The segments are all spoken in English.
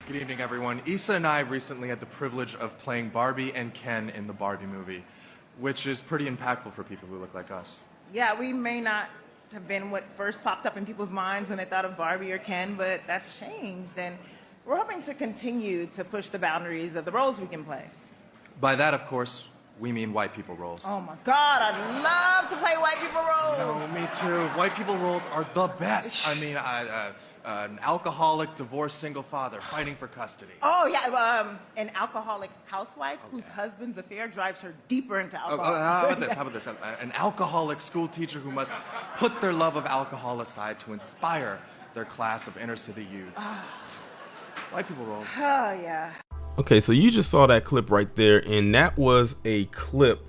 Good evening, everyone. Issa and I recently had the privilege of playing Barbie and Ken in the Barbie movie, which is pretty impactful for people who look like us. Yeah, we may not have been what first popped up in people's minds when they thought of Barbie or Ken, but that's changed, and we're hoping to continue to push the boundaries of the roles we can play. By that, of course, we mean white people roles. Oh my God, I'd love to play white people roles. No, me too. White people roles are the best. I mean, an alcoholic, divorced, single father fighting for custody. Oh yeah, an alcoholic housewife whose husband's affair drives her deeper into alcohol. How about this? An alcoholic school teacher who must put their love of alcohol aside to inspire their class of inner city youths. White people roles. Oh yeah. Okay, so you just saw that clip right there, and that was a clip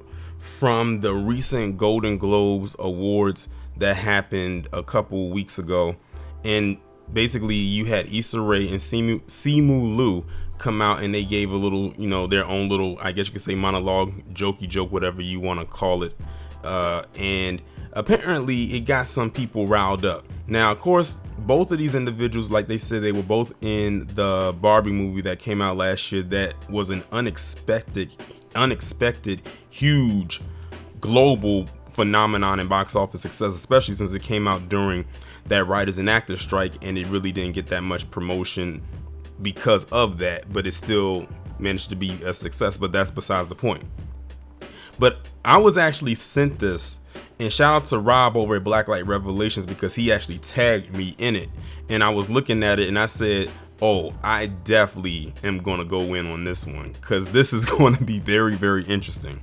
from the recent Golden Globes Awards that happened a couple weeks ago. And basically you had Issa Rae and Simu Liu come out, and they gave a little, their own little, I guess you could say, monologue, jokey joke, whatever you want to call it. And apparently it got some people riled up. Now, of course, both of these individuals, like they said, they were both in the Barbie movie that came out last year. That was an unexpected, huge global phenomenon and box office success, especially since it came out during that writers and actors strike, and it really didn't get that much promotion because of that, but it still managed to be a success. But that's besides the point. But I was actually sent this, and shout out to Rob over at Blacklight Revelations, because he actually tagged me in it, and I was looking at it and I said, oh, I definitely am going to go in on this one, because this is going to be very, very interesting.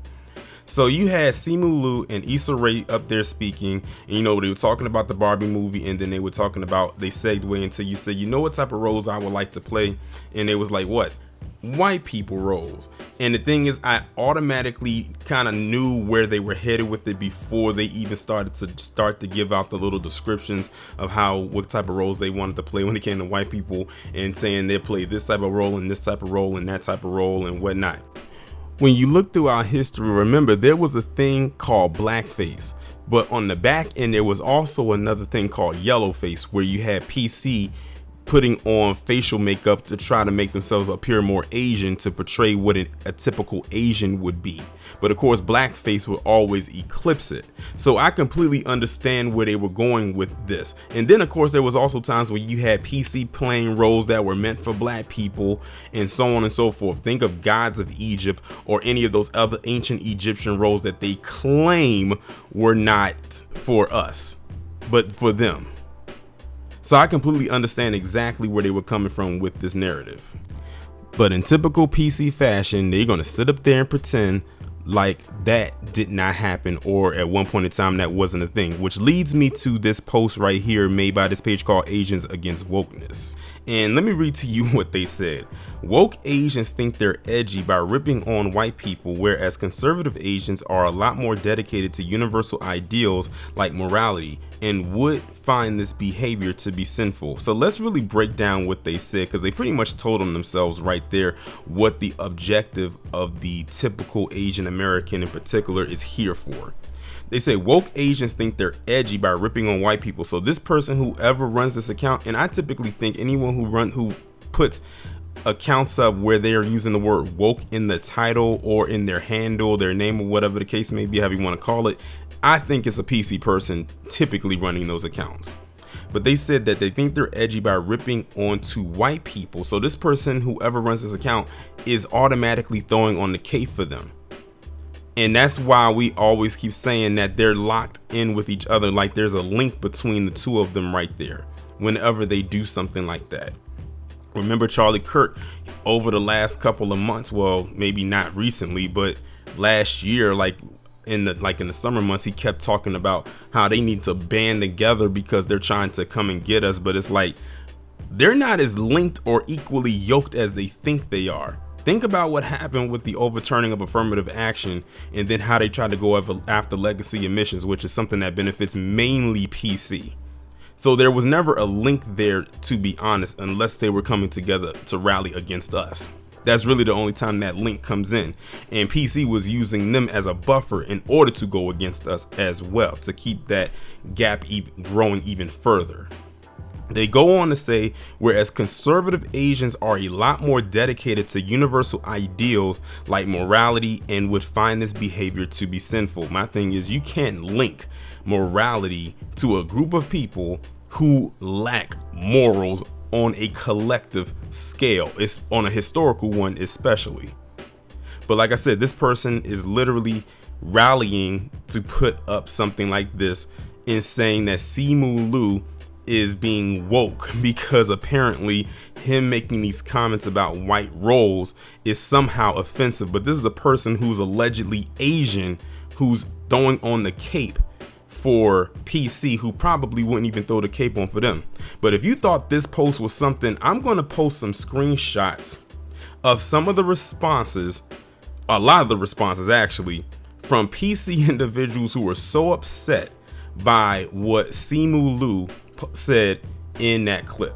So you had Simu Liu and Issa Rae up there speaking, and they were talking about the Barbie movie, and then they were talking about, they segued into, you said, what type of roles I would like to play, and they was like, what? White people roles. And the thing is, I automatically kind of knew where they were headed with it before they even started to give out the little descriptions of what type of roles they wanted to play when it came to white people, and saying they play this type of role and this type of role and that type of role and whatnot. When you look through our history, remember there was a thing called blackface, but on the back end there was also another thing called yellowface, where you had PC putting on facial makeup to try to make themselves appear more Asian, to portray what a typical Asian would be. But of course, blackface would always eclipse it. So I completely understand where they were going with this. And then of course, there was also times where you had PC playing roles that were meant for black people, and so on and so forth. Think of Gods of Egypt or any of those other ancient Egyptian roles that they claim were not for us, but for them. So I completely understand exactly where they were coming from with this narrative. But in typical PC fashion, they're going to sit up there and pretend like that did not happen, or at one point in time that wasn't a thing, which leads me to this post right here made by this page called Asians Against Wokeness. And let me read to you what they said. Woke Asians think they're edgy by ripping on white people, whereas conservative Asians are a lot more dedicated to universal ideals like morality and would find this behavior to be sinful. So let's really break down what they said, because they pretty much told them themselves right there what the objective of the typical Asian American in particular is here for. They say woke Asians think they're edgy by ripping on white people. So this person, whoever runs this account, and I typically think anyone who puts accounts up where they are using the word woke in the title or in their handle, their name, or whatever the case may be, however you want to call it, I think it's a PC person typically running those accounts. But they said that they think they're edgy by ripping onto white people. So this person, whoever runs this account, is automatically throwing on the K for them. And that's why we always keep saying that they're locked in with each other, like there's a link between the two of them right there whenever they do something like that. Remember Charlie Kirk over the last couple of months, well, maybe not recently, but last year, like in the summer months, he kept talking about how they need to band together because they're trying to come and get us. But it's like they're not as linked or equally yoked as they think they are. Think about what happened with the overturning of affirmative action, and then how they tried to go after legacy emissions, which is something that benefits mainly PC. So there was never a link there, to be honest, unless they were coming together to rally against us. That's really the only time that link comes in, and PC was using them as a buffer in order to go against us as well, to keep that gap growing even further. They go on to say, whereas conservative Asians are a lot more dedicated to universal ideals like morality and would find this behavior to be sinful. My thing is, you can't link morality to a group of people who lack morals on a collective scale. It's on a historical one especially. But like I said, this person is literally rallying to put up something like this and saying that Simu Liu is being woke because apparently him making these comments about white roles is somehow offensive. But this is a person who's allegedly Asian, who's throwing on the cape for PC, who probably wouldn't even throw the cape on for them. But if you thought this post was something, I'm going to post some screenshots of some of the responses, a lot of the responses actually, from PC individuals who were so upset by what Simu Liu said in that clip.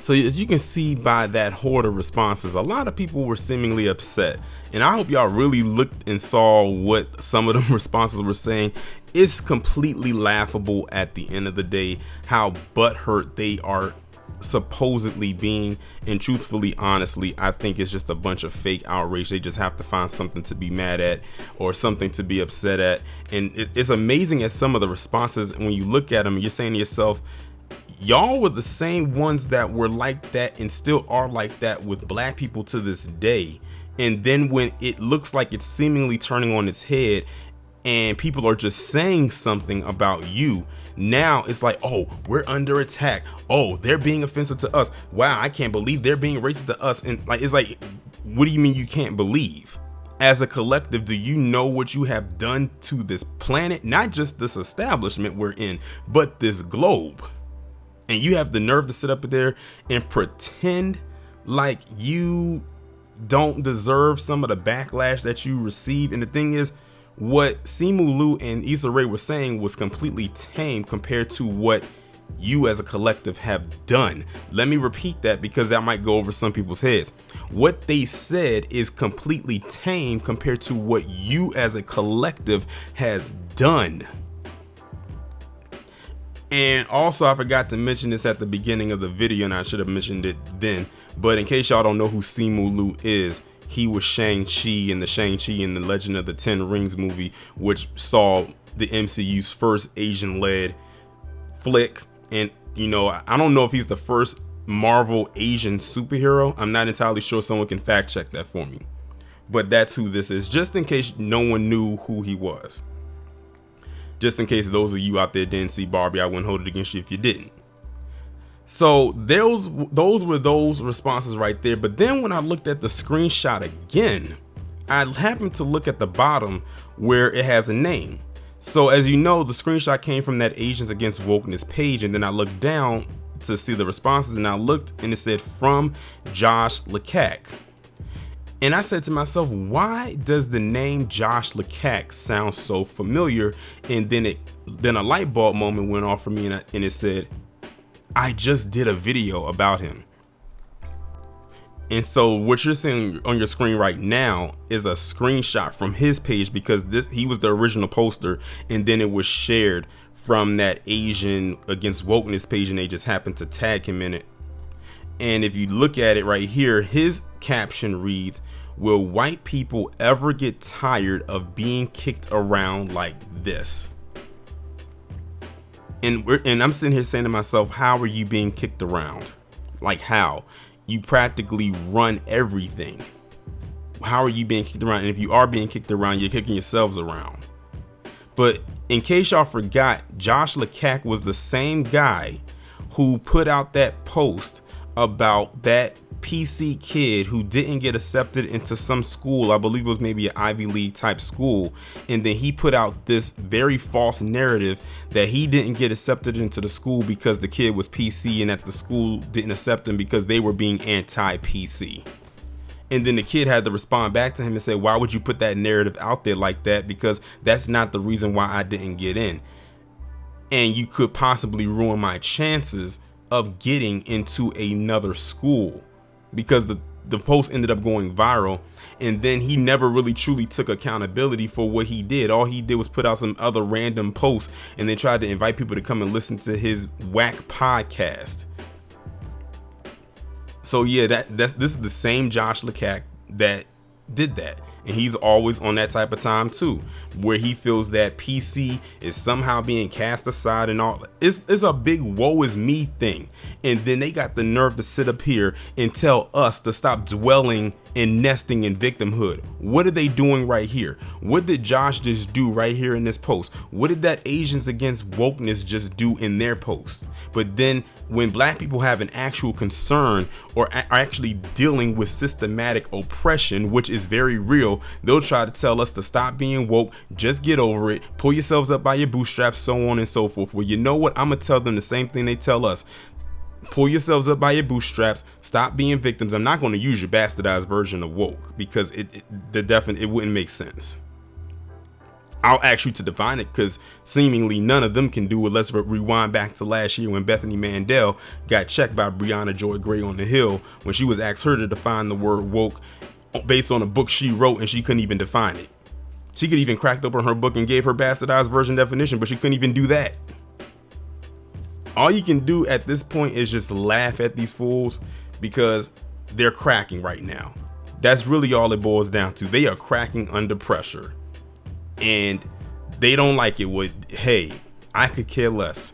So as you can see by that horde of responses, a lot of people were seemingly upset. And I hope y'all really looked and saw what some of the responses were saying. It's completely laughable at the end of the day how butthurt they are supposedly being, and truthfully, honestly, I think it's just a bunch of fake outrage. They just have to find something to be mad at or something to be upset at. And it's amazing at some of the responses, when you look at them, you're saying to yourself, y'all were the same ones that were like that and still are like that with black people to this day. And then when it looks like it's seemingly turning on its head and people are just saying something about you, now it's like, oh, we're under attack. Oh, they're being offensive to us. Wow, I can't believe they're being racist to us. And like, it's like, what do you mean you can't believe? As a collective, do you know what you have done to this planet? Not just this establishment we're in, but this globe. And you have the nerve to sit up there and pretend like you don't deserve some of the backlash that you receive. And the thing is, what Simu Liu and Issa Rae were saying was completely tame compared to what you as a collective have done. Let me repeat that because that might go over some people's heads. What they said is completely tame compared to what you as a collective has done. And also, I forgot to mention this at the beginning of the video, and I should have mentioned it then, but in case y'all don't know who Simu Liu is, he was Shang-Chi in the Shang-Chi and the Legend of the Ten Rings movie, which saw the MCU's first Asian-led flick. And, you know, I don't know if he's the first Marvel Asian superhero. I'm not entirely sure. Someone can fact check that for me. But that's who this is, just in case no one knew who he was. Just in case those of you out there didn't see Barbie, I wouldn't hold it against you if you didn't. So those were those responses right there. But then when I looked at the screenshot again, I happened to look at the bottom where it has a name. So as you know, the screenshot came from that Asians Against Wokeness page, and then I looked down to see the responses, and I looked and it said from Josh Lekak. And I said to myself, why does the name Josh Lekak sound so familiar? And then a light bulb moment went off for me, and it said, I just did a video about him. And so what you're seeing on your screen right now is a screenshot from his page, because he was the original poster, and then it was shared from that Asian Against Wokeness page, and they just happened to tag him in it. And if you look at it right here, his caption reads, will white people ever get tired of being kicked around like this? And I'm sitting here saying to myself, how are you being kicked around? Like, how? You practically run everything. How are you being kicked around? And if you are being kicked around, you're kicking yourselves around. But in case y'all forgot, Josh LeCack was the same guy who put out that post about that PC kid who didn't get accepted into some school. I believe it was maybe an Ivy League type school. And then he put out this very false narrative that he didn't get accepted into the school because the kid was PC and that the school didn't accept him because they were being anti-PC. And then the kid had to respond back to him and say, why would you put that narrative out there like that? Because that's not the reason why I didn't get in. And you could possibly ruin my chances of getting into another school, because the post ended up going viral. And then he never really truly took accountability for what he did. All he did was put out some other random posts and then tried to invite people to come and listen to his whack podcast. So yeah, this is the same Josh LeCack that did that. And he's always on that type of time too, where he feels that PC is somehow being cast aside and all. It's a big woe is me thing. And then they got the nerve to sit up here and tell us to stop dwelling and nesting in victimhood. What are they doing right here? What did Josh just do right here in this post? What did that Asians Against Wokeness just do in their post? But then when black people have an actual concern or are actually dealing with systematic oppression, which is very real, they'll try to tell us to stop being woke, just get over it, pull yourselves up by your bootstraps, so on and so forth. Well, you know what? I'm gonna tell them the same thing they tell us. Pull yourselves up by your bootstraps, stop being victims. I'm not going to use your bastardized version of woke because it wouldn't make sense. I'll ask you to define it, because seemingly none of them can do it. Let's rewind back to last year when Bethany Mandel got checked by Breonna Joy Gray on the Hill when she was asked her to define the word woke based on a book she wrote, and she couldn't even define it. She could even cracked open her book and gave her bastardized version definition, but she couldn't even do that. All you can do at this point is just laugh at these fools because they're cracking right now. That's really all it boils down to. They are cracking under pressure and they don't like it. Hey, I could care less.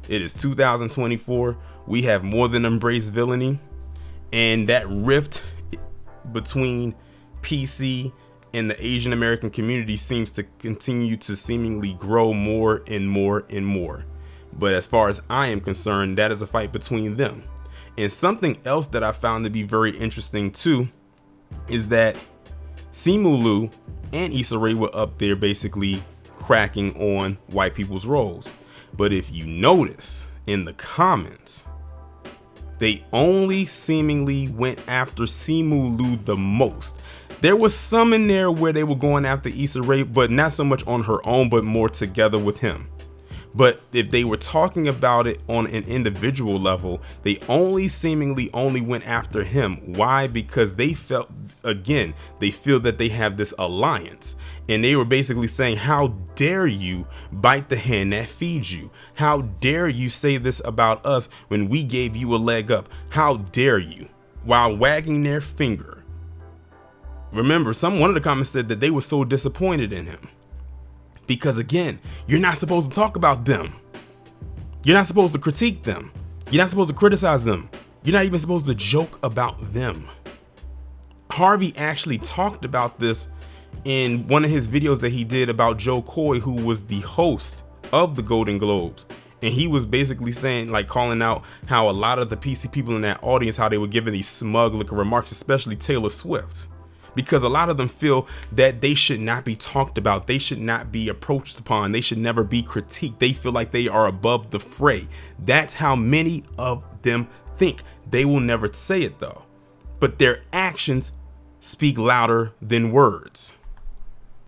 It is 2024. We have more than embraced villainy, and that rift between PC and the Asian American community seems to continue to seemingly grow more and more and more. But as far as I am concerned, that is a fight between them. And something else that I found to be very interesting too is that Simu Liu and Issa Rae were up there basically cracking on white people's roles. But if you notice in the comments, they only seemingly went after Simu Liu the most. There was some in there where they were going after Issa Rae, but not so much on her own, but more together with him. But if they were talking about it on an individual level, they seemingly only went after him. Why? Because they feel that they have this alliance, and they were basically saying, how dare you bite the hand that feeds you? How dare you say this about us when we gave you a leg up? How dare you? While wagging their finger. Remember, one of the comments said that they were so disappointed in him. Because again, you're not supposed to talk about them. You're not supposed to critique them. You're not supposed to criticize them. You're not even supposed to joke about them. Harvey actually talked about this in one of his videos that he did about Joe Coy, who was the host of the Golden Globes. And he was basically saying, like, calling out how a lot of the PC people in that audience, how they were giving these smug looking remarks, especially Taylor Swift. Because a lot of them feel that they should not be talked about. They should not be approached upon. They should never be critiqued. They feel like they are above the fray. That's how many of them think. They will never say it though. But their actions speak louder than words.